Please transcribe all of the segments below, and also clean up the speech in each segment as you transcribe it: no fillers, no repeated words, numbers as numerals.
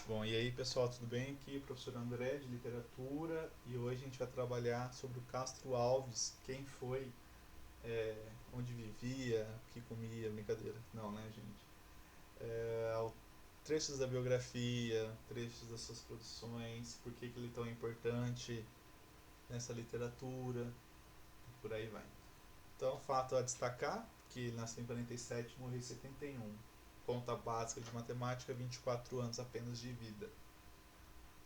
Bom, e aí pessoal, tudo bem? Aqui, professor André de Literatura, e hoje a gente vai trabalhar sobre o Castro Alves, quem foi, onde vivia, o que comia, brincadeira. Não, né, gente? Trechos da biografia, trechos das suas produções, por que ele é tão importante nessa literatura, e por aí vai. Então, fato a destacar, que ele nasceu em 47 e morreu em 71. Conta básica de matemática, 24 anos apenas de vida.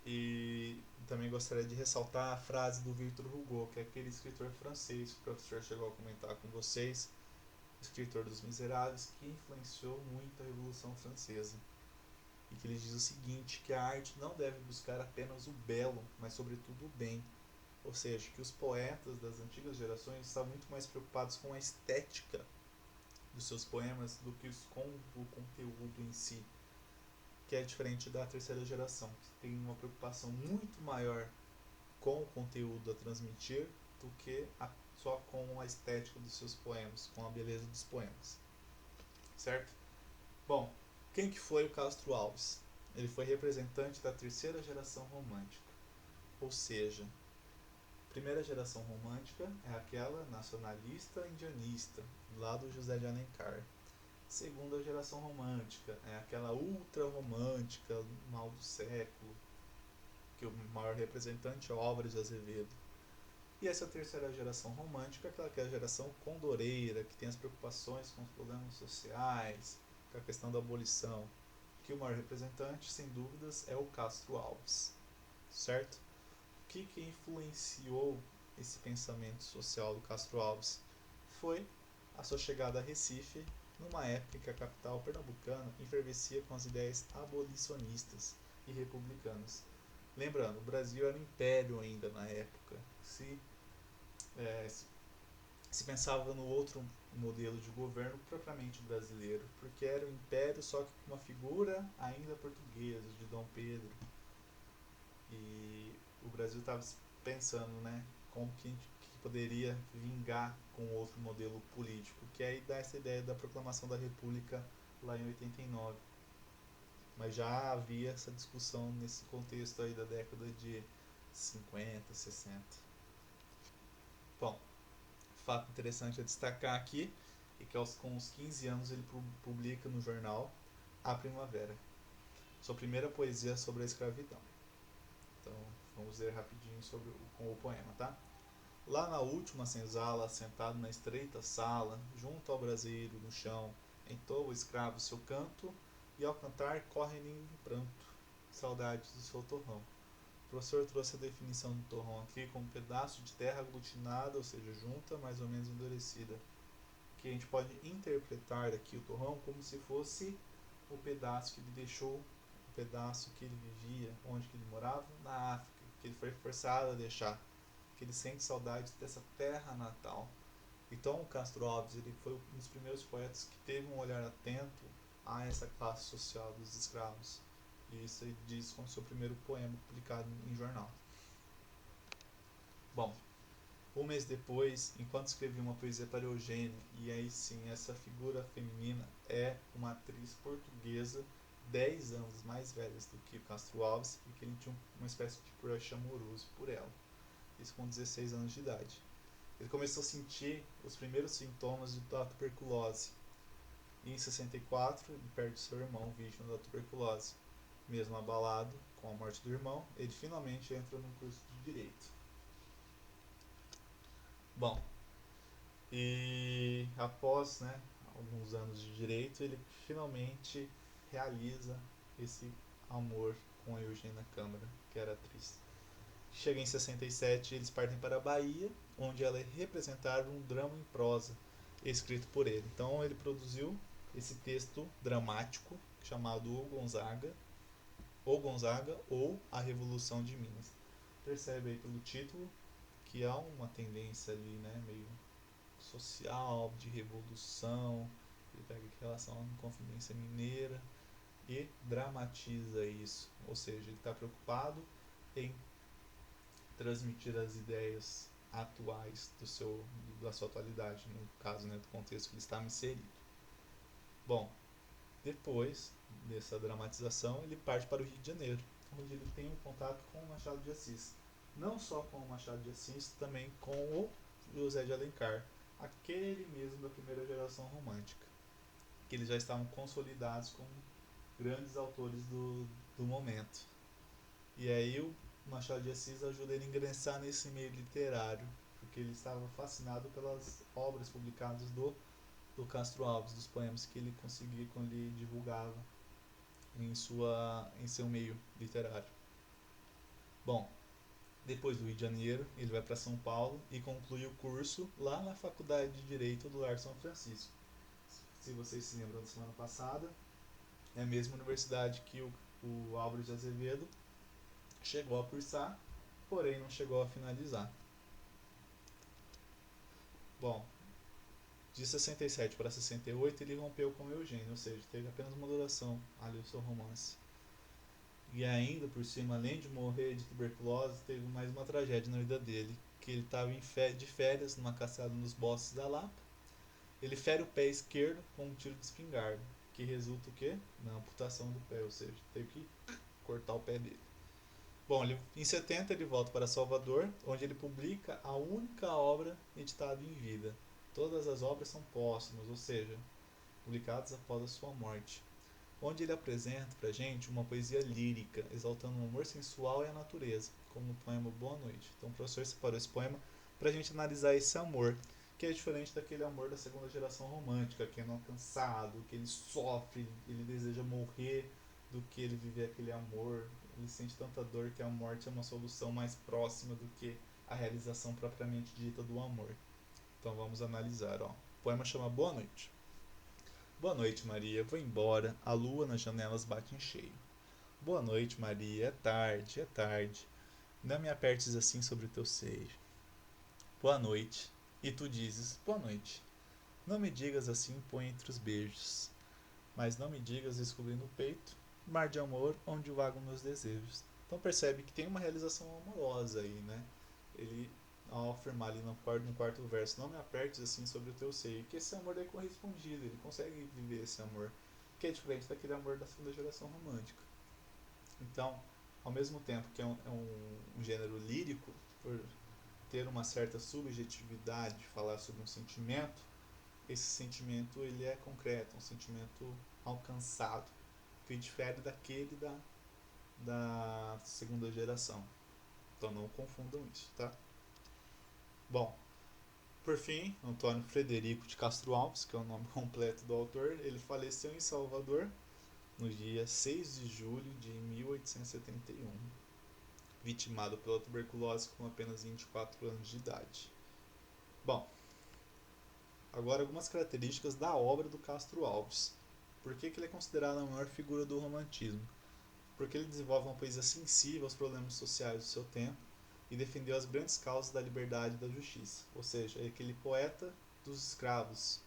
E também gostaria de ressaltar a frase do Victor Hugo, que é aquele escritor francês que o professor chegou a comentar com vocês, escritor dos Miseráveis, que influenciou muito a Revolução Francesa. E que ele diz o seguinte, que a arte não deve buscar apenas o belo, mas sobretudo o bem. Ou seja, que os poetas das antigas gerações estavam muito mais preocupados com a estética dos seus poemas do que com o conteúdo em si, que é diferente da terceira geração, que tem uma preocupação muito maior com o conteúdo a transmitir do que só com a estética dos seus poemas, com a beleza dos poemas, certo? Bom, quem que foi o Castro Alves? Ele foi representante da terceira geração romântica, ou seja, primeira geração romântica é aquela nacionalista indianista, lá do José de Alencar. Segunda geração romântica é aquela ultra romântica, mal do século, que o maior representante é Álvares de Azevedo. E essa terceira geração romântica é aquela que é a geração condoreira, que tem as preocupações com os problemas sociais, com a questão da abolição, que o maior representante, sem dúvidas, é o Castro Alves, certo? O que influenciou esse pensamento social do Castro Alves? Foi a sua chegada a Recife, numa época em que a capital pernambucana enfervescia com as ideias abolicionistas e republicanas. Lembrando, o Brasil era um império ainda na época. Se pensava no outro modelo de governo propriamente brasileiro, porque era um império só que com uma figura ainda portuguesa, de Dom Pedro. E o Brasil estava pensando, né, como que poderia vingar com outro modelo político, que aí dá essa ideia da proclamação da República lá em 89. Mas já havia essa discussão nesse contexto aí da década de 50, 60. Bom, fato interessante a destacar aqui é que com os 15 anos ele publica no jornal A Primavera, sua primeira poesia sobre a escravidão. Então vamos ler rapidinho com o poema, tá? Lá na última senzala, sentado na estreita sala, junto ao braseiro no chão, entoa o escravo seu canto, e ao cantar corre-lhe um pranto, saudades do seu torrão. O professor trouxe a definição do torrão aqui como um pedaço de terra aglutinada, ou seja, junta, mais ou menos endurecida. Que a gente pode interpretar aqui o torrão como se fosse o pedaço que ele deixou, o pedaço que ele vivia, onde que ele morava, na África, que ele foi forçado a deixar, que ele sente saudades dessa terra natal. Então o Castro Alves ele foi um dos primeiros poetas que teve um olhar atento a essa classe social dos escravos. E isso ele diz com o seu primeiro poema publicado em jornal. Bom, um mês depois, enquanto escrevia uma poesia para Eugênia, e aí sim, essa figura feminina é uma atriz portuguesa 10 anos mais velha do que o Castro Alves e que ele tinha uma espécie de crush amoroso por ela. Isso com 16 anos de idade. Ele começou a sentir os primeiros sintomas da tuberculose. E em 64, ele perde seu irmão vítima da tuberculose. Mesmo abalado com a morte do irmão, ele finalmente entra no curso de Direito. Bom, e após, né, alguns anos de direito, ele finalmente realiza esse amor com a Eugênia Câmara, que era atriz. Chega em 67, eles partem para a Bahia, onde ela é representar um drama em prosa, escrito por ele. Então ele produziu esse texto dramático chamado Gonzaga ou A Revolução de Minas. Percebe aí pelo título que há uma tendência ali, né, meio social, de revolução. Ele pega aqui relação à Inconfidência Mineira e dramatiza isso. Ou seja, ele está preocupado em transmitir as ideias atuais da sua atualidade, no caso, né, do contexto que ele está inserido. Bom, Depois dessa dramatização, ele parte para o Rio de Janeiro, onde ele tem um contato com o Machado de Assis. Não só com o Machado de Assis, também com o José de Alencar, aquele mesmo da primeira geração romântica, que eles já estavam consolidados como grandes autores do momento. E aí o Machado de Assis ajuda ele a ingressar nesse meio literário, porque ele estava fascinado pelas obras publicadas do Castro Alves, dos poemas que ele conseguia quando ele divulgava em seu meio literário. Bom, depois do Rio de Janeiro, ele vai para São Paulo e conclui o curso lá na Faculdade de Direito do Lar São Francisco. Se vocês se lembram da semana passada, é a mesma universidade que o Álvares de Azevedo chegou a cursar, porém não chegou a finalizar. Bom, de 67 para 68 ele rompeu com Eugênio, ou seja, teve apenas uma duração ali o seu romance. E ainda por cima, além de morrer de tuberculose, teve mais uma tragédia na vida dele, que ele estava de férias numa caçada nos bosques da Lapa. Ele fere o pé esquerdo com um tiro de espingarda, que resulta o quê? Na amputação do pé, ou seja, teve que cortar o pé dele. Bom, em 70 ele volta para Salvador, onde ele publica a única obra editada em vida. Todas as obras são póstumas, ou seja, publicadas após a sua morte, onde ele apresenta para a gente uma poesia lírica, exaltando o amor sensual e a natureza, como no poema Boa Noite. Então o professor separou esse poema para a gente analisar esse amor, que é diferente daquele amor da segunda geração romântica, que é inalcançado, que ele sofre, ele deseja morrer do que ele viver aquele amor. Ele sente tanta dor que a morte é uma solução mais próxima do que a realização propriamente dita do amor. Então vamos analisar. Ó. O poema chama Boa Noite. Boa noite, Maria. Vou embora. A lua nas janelas bate em cheio. Boa noite, Maria. É tarde, é tarde. Não me apertes assim sobre o teu seio. Boa noite. E tu dizes, boa noite. Não me digas assim, põe entre os beijos. Mas não me digas descobrindo o peito, mar de amor onde vagam meus desejos. Então percebe que tem uma realização amorosa aí, né? Ele, ao afirmar ali no quarto verso, não me apertes assim sobre o teu seio, que esse amor é correspondido, ele consegue viver esse amor, que é diferente daquele amor da segunda geração romântica. Então, ao mesmo tempo que é um gênero lírico, por ter uma certa subjetividade, falar sobre um sentimento, esse sentimento ele é concreto, um sentimento alcançado, que difere daquele da segunda geração. Então não confundam isso, tá? Bom, por fim, Antônio Frederico de Castro Alves, que é o nome completo do autor, ele faleceu em Salvador no dia 6 de julho de 1871, vitimado pela tuberculose com apenas 24 anos de idade. Bom, agora algumas características da obra do Castro Alves. Por que ele é considerado a maior figura do romantismo? Porque ele desenvolve uma poesia sensível aos problemas sociais do seu tempo e defendeu as grandes causas da liberdade e da justiça. Ou seja, é aquele poeta dos escravos,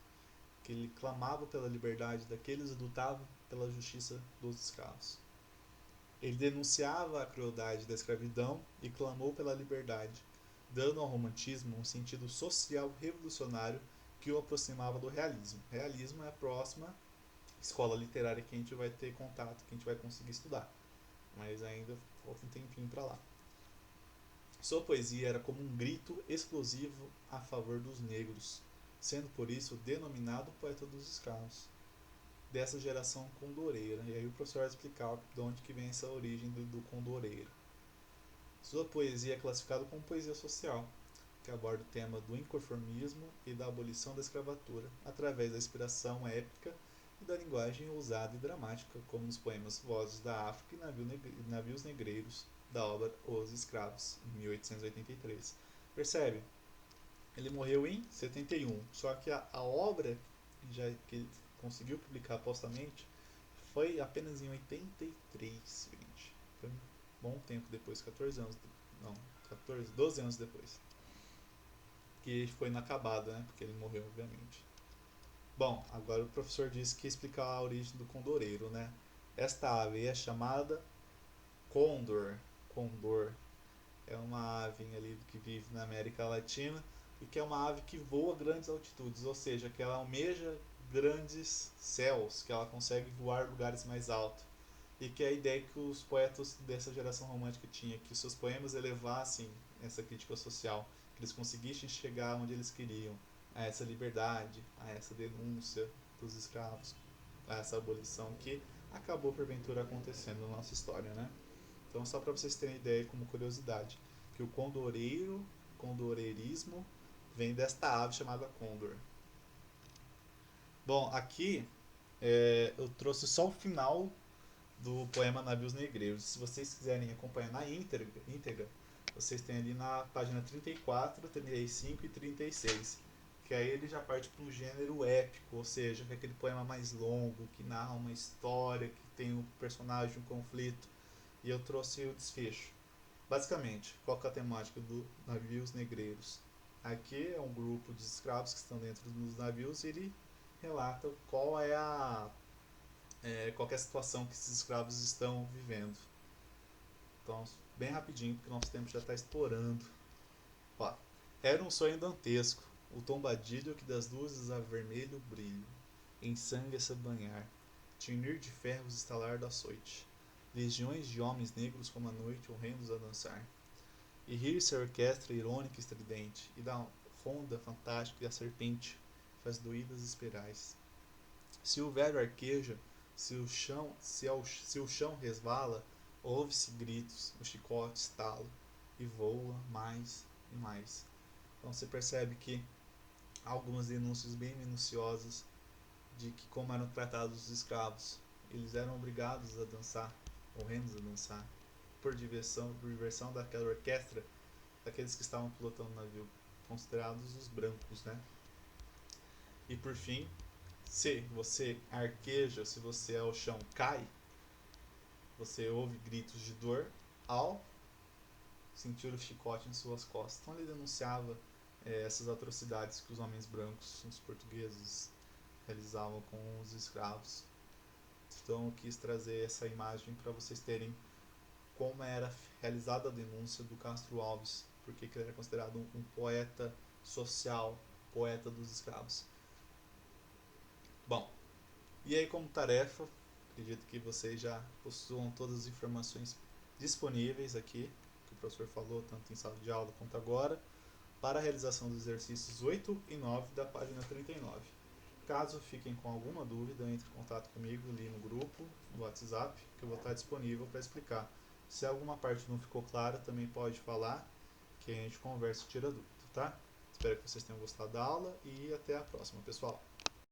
que ele clamava pela liberdade daqueles e lutava pela justiça dos escravos. Ele denunciava a crueldade da escravidão e clamou pela liberdade, dando ao romantismo um sentido social revolucionário que o aproximava do realismo. O realismo é a próxima escola literária que a gente vai ter contato, que a gente vai conseguir estudar, mas ainda falta um tempinho para lá. Sua poesia era como um grito explosivo a favor dos negros, sendo por isso denominado poeta dos escravos, dessa geração condoreira. E aí o professor vai explicar de onde que vem essa origem do condoreiro. Sua poesia é classificada como poesia social, que aborda o tema do inconformismo e da abolição da escravatura, através da inspiração épica e da linguagem ousada e dramática, como nos poemas Vozes da África e Navios Negreiros, da obra Os Escravos, em 1883. Percebe? Ele morreu em 71, só que a obra que ele conseguiu publicar postamente foi apenas em 83, gente. Foi um bom tempo depois, 14 anos, não, 14, 12 anos depois. Que ficou inacabado, né? Porque ele morreu, obviamente. Bom, agora o professor disse que ia explicar a origem do condoreiro, né? Esta ave é chamada condor. Condor é uma ave ali que vive na América Latina e que é uma ave que voa a grandes altitudes, ou seja, que ela almeja grandes céus, que ela consegue voar lugares mais altos. E que é a ideia que os poetas dessa geração romântica tinham, que os seus poemas elevassem essa crítica social, que eles conseguissem chegar onde eles queriam, a essa liberdade, a essa denúncia dos escravos, a essa abolição que acabou porventura acontecendo na nossa história, né? Então, só para vocês terem ideia, como curiosidade, que o condoreirismo, vem desta ave chamada condor. Bom, aqui eu trouxe só o final do poema Navios Negreiros. Se vocês quiserem acompanhar na íntegra, vocês têm ali na página 34, 35 e 36. Que aí ele já parte para um gênero épico, ou seja, é aquele poema mais longo, que narra uma história, que tem um personagem, um conflito. E eu trouxe o desfecho. Basicamente, qual que é a temática do Navios Negreiros? Aqui é um grupo de escravos que estão dentro dos navios e ele relata qual é a situação que esses escravos estão vivendo. Então, bem rapidinho, porque o nosso tempo já está estourando. Ó, era um sonho dantesco, o tombadilho que das luzes a vermelho brilho, em sangue a se banhar, tinir de ferros estalar do açoite, legiões de homens negros como a noite horrendos a dançar, e rir-se a orquestra irônica e estridente, e da ronda fantástica e a serpente faz doídas espirais. Se o velho arqueja, se o chão resvala, ouve-se gritos, o chicote estala e voa mais e mais. Então você percebe que há algumas denúncias bem minuciosas de que como eram tratados os escravos. Eles eram obrigados a dançar, horrendos a dançar, por diversão daquela orquestra, daqueles que estavam pilotando o navio, considerados os brancos, né? E por fim, se você arqueja, se você ao chão cai, você ouve gritos de dor ao sentir o chicote em suas costas. Então ele denunciava essas atrocidades que os homens brancos, os portugueses, realizavam com os escravos. Então eu quis trazer essa imagem para vocês terem como era realizada a denúncia do Castro Alves, porque ele era considerado um poeta social, poeta dos escravos. Bom, e aí como tarefa, acredito que vocês já possuam todas as informações disponíveis aqui, que o professor falou, tanto em sala de aula quanto agora, para a realização dos exercícios 8 e 9 da página 39. Caso fiquem com alguma dúvida, entre em contato comigo ali no grupo, no WhatsApp, que eu vou estar disponível para explicar. Se alguma parte não ficou clara, também pode falar, que a gente conversa e tira dúvida, tá? Espero que vocês tenham gostado da aula e até a próxima, pessoal.